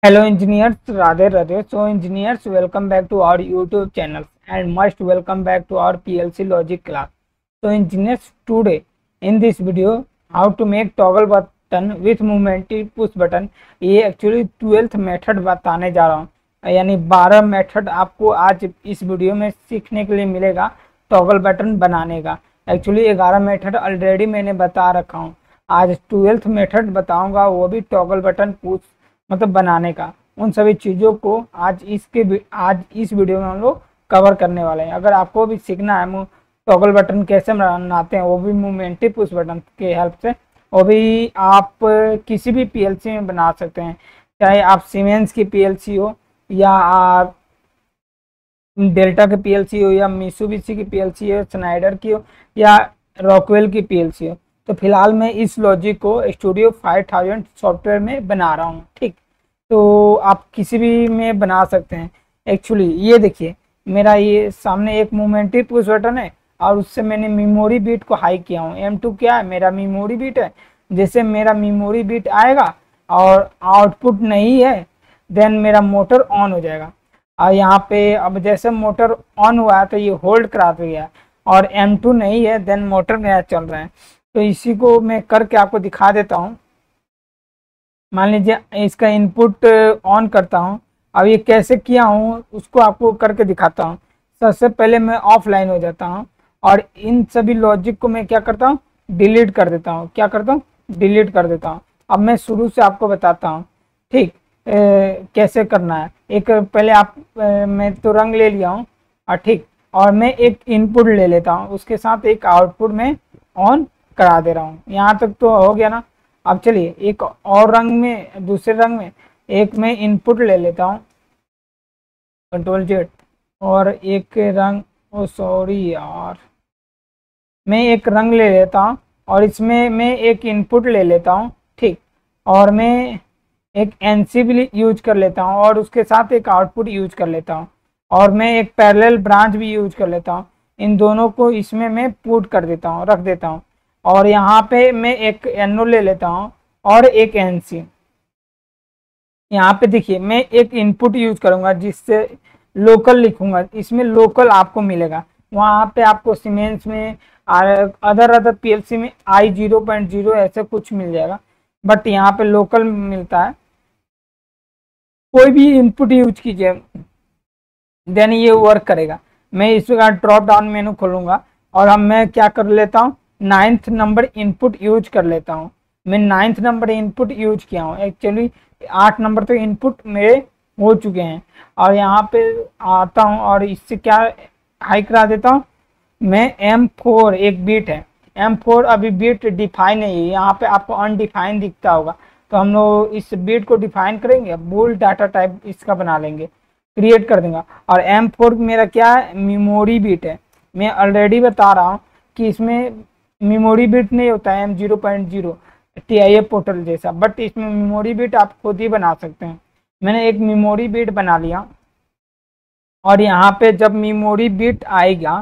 Hello engineers, Radhe Radhe. So engineers, welcome back to our YouTube channel and most welcome back to our PLC logic class. So engineers, today in this video, how to make toggle button with momentary push button. ये actually 12th method बताने जा रहा हूँ, यानी 12 method आपको आज इस video में सीखने के लिए मिलेगा टॉगल बटन बनाने का। एक्चुअली 11 मेथड ऑलरेडी मैंने बता रखा हूँ, आज 12th मेथड बताऊंगा, वो भी टॉगल बटन पुश मतलब बनाने का। उन सभी चीज़ों को आज इस वीडियो में हम लोग कवर करने वाले हैं। अगर आपको भी सीखना है टॉगल बटन कैसे बनाते हैं, वो भी मोमेंटी पुश बटन के हेल्प से, वो भी आप किसी भी पीएलसी में बना सकते हैं, चाहे आप सीमेंस की पीएलसी हो या आप डेल्टा की पीएलसी हो या मित्सुबिशी की पीएलसी हो, स्नाइडर की हो या रॉकवेल की पीएलसी हो। तो फिलहाल मैं इस लॉजिक को स्टूडियो 5000 सॉफ्टवेयर में बना रहा हूँ। ठीक, तो आप किसी भी में बना सकते हैं। एक्चुअली ये देखिए, मेरा ये सामने एक मोमेंटी पुश बटन है और उससे मैंने मेमोरी बीट को हाई किया हूँ। M2 क्या है, मेरा मेमोरी बीट है। जैसे मेरा मेमोरी बीट आएगा और आउटपुट नहीं है, देन मेरा मोटर ऑन हो जाएगा। और यहाँ पे अब जैसे मोटर ऑन हुआ है तो ये होल्ड करा दिया है, और M2 नहीं है, देन मोटर मेरा चल रहा है। तो इसी को मैं करके आपको दिखा देता हूँ। मान लीजिए इसका इनपुट ऑन करता हूँ। अब ये कैसे किया हूँ उसको आपको करके दिखाता हूँ। सबसे पहले मैं ऑफलाइन हो जाता हूँ और इन सभी लॉजिक को मैं क्या करता हूँ, डिलीट कर देता हूँ। क्या करता हूँ, डिलीट कर देता हूँ। अब मैं शुरू से आपको बताता हूँ, ठीक, कैसे करना है। एक पहले मैं तो रंग ले लिया हूँ, और ठीक, और मैं एक इनपुट ले लेता हूँ, उसके साथ एक आउटपुट में ऑन करा दे रहा हूँ। यहाँ तक तो हो गया ना। अब चलिए एक और रंग में, दूसरे रंग में एक मैं इनपुट ले लेता हूँ, कंट्रोल जेड, और एक रंग, ओ सॉरी यार, मैं एक रंग ले लेता हूँ और इसमें मैं एक इनपुट ले लेता हूँ। ठीक, और मैं एक एनसी भी यूज कर लेता हूँ और उसके साथ एक आउटपुट यूज कर लेता हूँ, और मैं एक पैरेलल ब्रांच भी यूज कर लेता हूँ। इन दोनों को इसमें मैं पुट कर देता हूँ, रख देता हूँ। और यहाँ पे मैं एक एनओ ले लेता हूँ और एक एनसी। यहाँ पे देखिए मैं एक इनपुट यूज करूंगा जिससे लोकल लिखूंगा, इसमें लोकल आपको मिलेगा। वहाँ पे आपको सीमेंस में अदर पीएलसी में I0.0 ऐसे कुछ मिल जाएगा, बट यहाँ पे लोकल मिलता है। कोई भी इनपुट यूज कीजिए, देन ये वर्क करेगा। मैं इस प्रकार ड्रॉप डाउन मेनू खोलूंगा और अब मैं क्या कर लेता हूँ, 9th नंबर इनपुट यूज कर लेता हूँ। मैं 9th नंबर इनपुट यूज किया हूँ। एक्चुअली 8 नंबर तो इनपुट मेरे हो चुके हैं, और यहाँ पे आता हूँ और इससे क्या हाई करा देता हूँ मैं। M4 एक बीट है, M4 अभी बीट डिफाइन नहीं है, यहाँ पे आपको अनडिफाइन दिखता होगा। तो हम लोग इस बीट को डिफाइन करेंगे, बूल डाटा टाइप इसका बना लेंगे, क्रिएट कर देंगे। और M4 मेरा क्या है, मेमोरी बीट है। मैं ऑलरेडी बता रहा हूँ कि इसमें मेमोरी बीट नहीं होता है M0.0 TIA पोर्टल जैसा, बट इसमें मेमोरी बीट आप खुद ही बना सकते हैं। मैंने एक मेमोरी बीट बना लिया, और यहाँ पे जब मेमोरी बीट आएगा,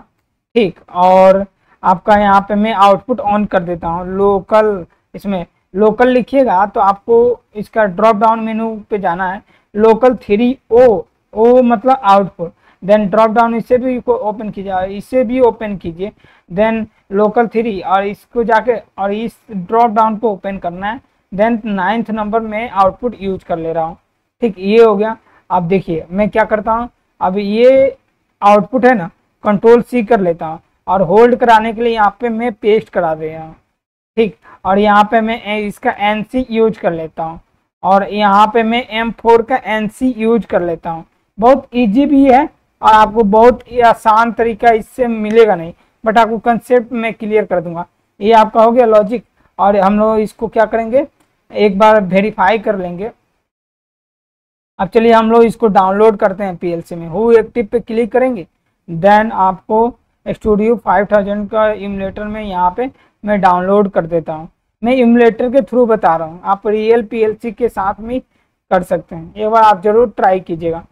ठीक, और आपका यहाँ पे मैं आउटपुट ऑन कर देता हूँ लोकल। इसमें लोकल लिखिएगा तो आपको इसका ड्रॉप डाउन मेनू पे जाना है, लोकल 3O, ओ मतलब आउटपुट। देन ड्रॉप डाउन इसे भी ओपन कीजिए, इसे भी ओपन कीजिए, देन लोकल 3, और इसको जाके और इस ड्रॉप डाउन को ओपन करना है। देन 9th नंबर में आउटपुट यूज कर ले रहा हूँ। ठीक, ये हो गया। अब देखिए मैं क्या करता हूँ, अब ये आउटपुट है ना, कंट्रोल C कर लेता हूँ और होल्ड कराने के लिए यहाँ पे मैं पेस्ट करा दे रहा हूँ। ठीक, और यहाँ पे मैं इसका NC यूज कर लेता हूँ, और यहाँ पे मैं M4 का NC यूज कर लेता हूँ। बहुत इजी भी है और आपको बहुत ही आसान तरीका इससे मिलेगा नहीं, बट आपको कंसेप्ट मैं क्लियर कर दूंगा। ये आपका हो गया लॉजिक, और हम लोग इसको क्या करेंगे, एक बार वेरीफाई कर लेंगे। अब चलिए हम लोग इसको डाउनलोड करते हैं पीएलसी में। हु एक्टिव पे क्लिक करेंगे, देन आपको स्टूडियो 5000 का इमुलेटर में यहाँ पे मैं डाउनलोड कर देता हूँ। मैं इमुलेटर के थ्रू बता रहा हूँ, आप रियल पीएलसी के साथ भी कर सकते हैं। एक बार आप जरूर ट्राई कीजिएगा।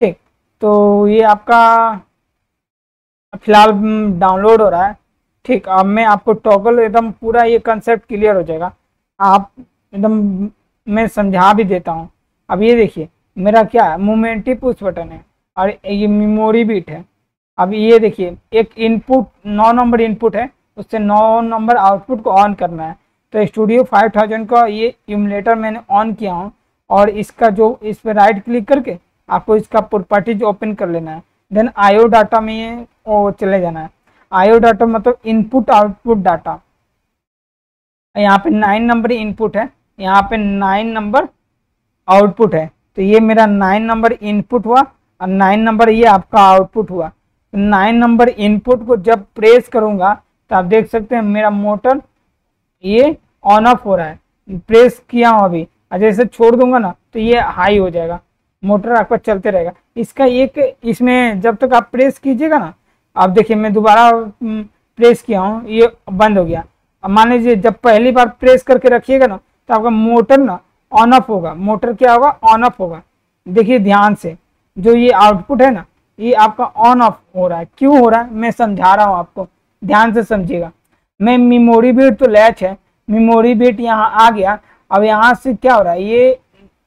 ठीक, तो ये आपका फिलहाल डाउनलोड हो रहा है। ठीक, अब मैं आपको टॉगल एकदम पूरा ये कंसेप्ट क्लियर हो जाएगा। आप एकदम मैं समझा भी देता हूँ। अब ये देखिए मेरा क्या है, मोमेंटी पुश बटन है और ये मेमोरी बिट है। अब ये देखिए एक इनपुट 9 नंबर इनपुट है, उससे 9 नंबर आउटपुट को ऑन करना है। तो स्टूडियो 5000 का ये इमुलेटर मैंने ऑन किया हूँ और इसका जो इस पर राइट क्लिक करके आपको इसका प्रॉपर्टीज ओपन कर लेना है। देन आईओ डाटा में वो चले जाना है। आईओ डाटा मतलब इनपुट आउटपुट डाटा। यहाँ पे 9 नंबर इनपुट है, यहाँ पे 9 नंबर आउटपुट है। तो ये मेरा 9 नंबर इनपुट हुआ और 9 नंबर ये आपका आउटपुट हुआ। 9 नंबर इनपुट को जब प्रेस करूंगा तो आप देख सकते हैं मेरा मोटर ये ऑन ऑफ हो रहा है। प्रेस किया हूँ अभी, जैसे छोड़ दूंगा ना तो ये हाई हो जाएगा, मोटर आपका चलते रहेगा। इसका एक इसमें जब तक आप प्रेस कीजिएगा ना, आप देखिए मैं दोबारा प्रेस किया हूँ, ये बंद हो गया। अब मान लीजिए जब पहली बार प्रेस करके रखिएगा ना तो आपका मोटर ना ऑन ऑफ होगा। मोटर क्या होगा, ऑन ऑफ होगा। देखिए ध्यान से, जो ये आउटपुट है ना ये आपका ऑन ऑफ हो रहा है। क्यों हो रहा है मैं समझा रहा हूँ आपको, ध्यान से समझिएगा। मैं मेमोरी बिट तो लैच है, मेमोरी बिट यहाँ आ गया। अब यहाँ से क्या हो रहा है,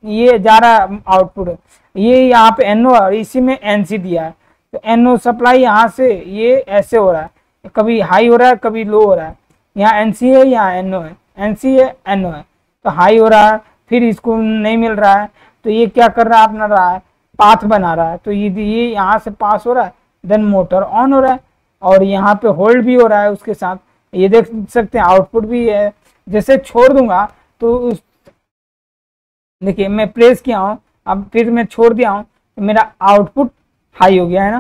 ये जा रहा है आउटपुट, ये यहाँ पे एनओ और इसी में एनसी दिया है। तो एनओ सप्लाई यहाँ से ये ऐसे हो रहा है, कभी हाई हो रहा है कभी लो हो रहा है। यहाँ एनसी है यहाँ एनओ है, एनसी है एनओ है, तो हाई हो रहा है फिर इसको नहीं मिल रहा है। तो ये क्या कर रहा है, अपना रहा है पाथ बना रहा है। तो ये यहाँ से पास हो रहा है, देन मोटर ऑन हो रहा है और यहाँ पे होल्ड भी हो रहा है उसके साथ। ये देख सकते हैं आउटपुट भी है। जैसे छोड़ दूंगा तो उस देखिए मैं प्रेस किया हूँ, अब फिर मैं छोड़ दिया हूँ तो मेरा आउटपुट हाई हो गया है ना।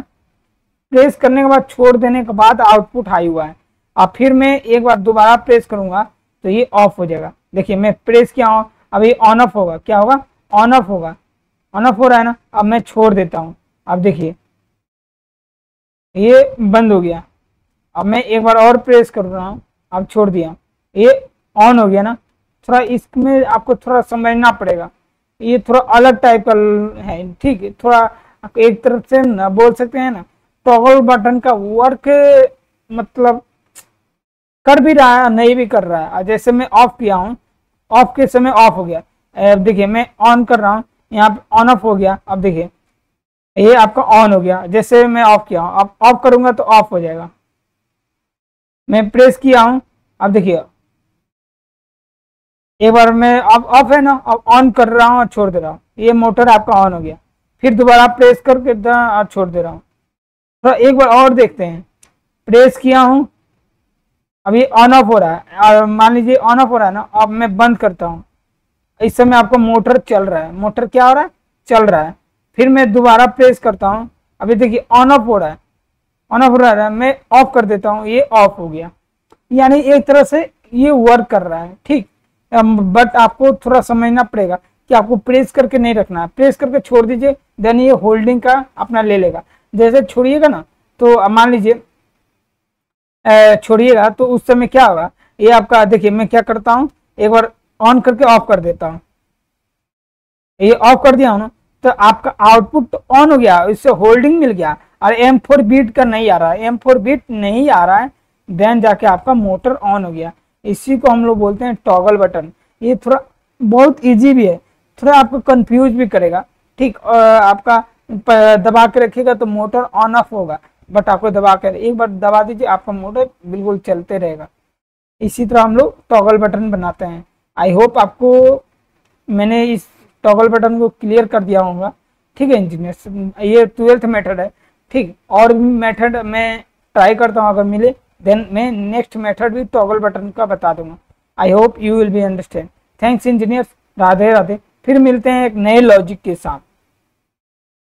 प्रेस करने के बाद छोड़ देने के बाद आउटपुट हाई हुआ है। अब फिर मैं एक बार दोबारा प्रेस करूंगा तो ये ऑफ हो जाएगा। देखिए मैं प्रेस किया हूँ, अब ये ऑन ऑफ होगा। क्या होगा, ऑन ऑफ होगा। ऑन ऑफ हो रहा है ना। अब मैं छोड़ देता हूँ, अब देखिए ये बंद हो गया। अब मैं एक बार और प्रेस कर रहा हूँ, अब छोड़ दिया, ये ऑन हो गया ना। थोड़ा इसमें आपको थोड़ा समझना पड़ेगा, ये थोड़ा अलग टाइप का है, ठीक है। थोड़ा एक तरफ से ना बोल सकते हैं ना, टॉगल बटन का वर्क मतलब कर भी रहा है नहीं भी कर रहा है। जैसे मैं ऑफ किया हूँ, ऑफ के समय ऑफ हो गया। अब देखिए मैं ऑन कर रहा हूँ, यहाँ पे ऑन ऑफ हो गया। अब देखिए ये आपका ऑन हो गया। जैसे मैं ऑफ किया हूँ, अब ऑफ करूंगा तो ऑफ हो जाएगा। मैं प्रेस किया हूँ, अब देखिए एक बार मैं अब ऑफ है ना, अब ऑन कर रहा हूँ और छोड़ दे रहा हूँ, ये मोटर आपका ऑन हो गया। फिर दोबारा प्रेस करके और छोड़ दे रहा हूँ। तो एक बार और देखते हैं, प्रेस किया हूँ, अब ये ऑन ऑफ हो रहा है। और मान लीजिए ऑन ऑफ हो रहा है ना, अब मैं बंद करता हूँ, इस समय आपका मोटर चल रहा है। मोटर क्या हो रहा है, चल रहा है। फिर मैं दोबारा प्रेस करता हूँ, अभी देखिए ऑन ऑफ हो रहा है, ऑन ऑफ हो रहा है। मैं ऑफ कर देता हूँ, ये ऑफ हो गया। यानी एक तरह से ये वर्क कर रहा है, ठीक। बट आपको थोड़ा समझना पड़ेगा कि आपको प्रेस करके नहीं रखना है। प्रेस करके छोड़ दीजिए, देन ये होल्डिंग का अपना ले लेगा। जैसे छोड़िएगा ना तो मान लीजिए छोड़िएगा तो उस समय क्या होगा, ये आपका देखिए मैं क्या करता हूँ, एक बार ऑन करके ऑफ कर देता हूँ। ये ऑफ कर दिया हूँ ना, तो आपका आउटपुट तो ऑन हो गया, इससे होल्डिंग मिल गया। और M4 बीट का नहीं आ रहा है, M4 बीट नहीं आ रहा है, देन जाके आपका मोटर ऑन हो गया। इसी को हम लोग बोलते हैं टॉगल बटन। ये थोड़ा बहुत इजी भी है, थोड़ा आपको कंफ्यूज भी करेगा, ठीक। आपका दबा के रखिएगा तो मोटर ऑन ऑफ होगा, बट आपको दबा कर एक बार दबा दीजिए, आपका मोटर बिल्कुल चलते रहेगा। इसी तरह हम लोग टॉगल बटन बनाते हैं। आई होप आपको मैंने इस टॉगल बटन को क्लियर कर दिया होगा, ठीक है इंजीनियर्स। ये 12th मेथड है, ठीक। और भी मेथड मैं ट्राई करता हूँ, अगर मिले देन मैं नेक्स्ट मेथड भी टॉगल बटन का बता दूंगा। I hope you will be understand. Thanks engineers, Radhe Radhe. फिर मिलते हैं एक नए लॉजिक के साथ।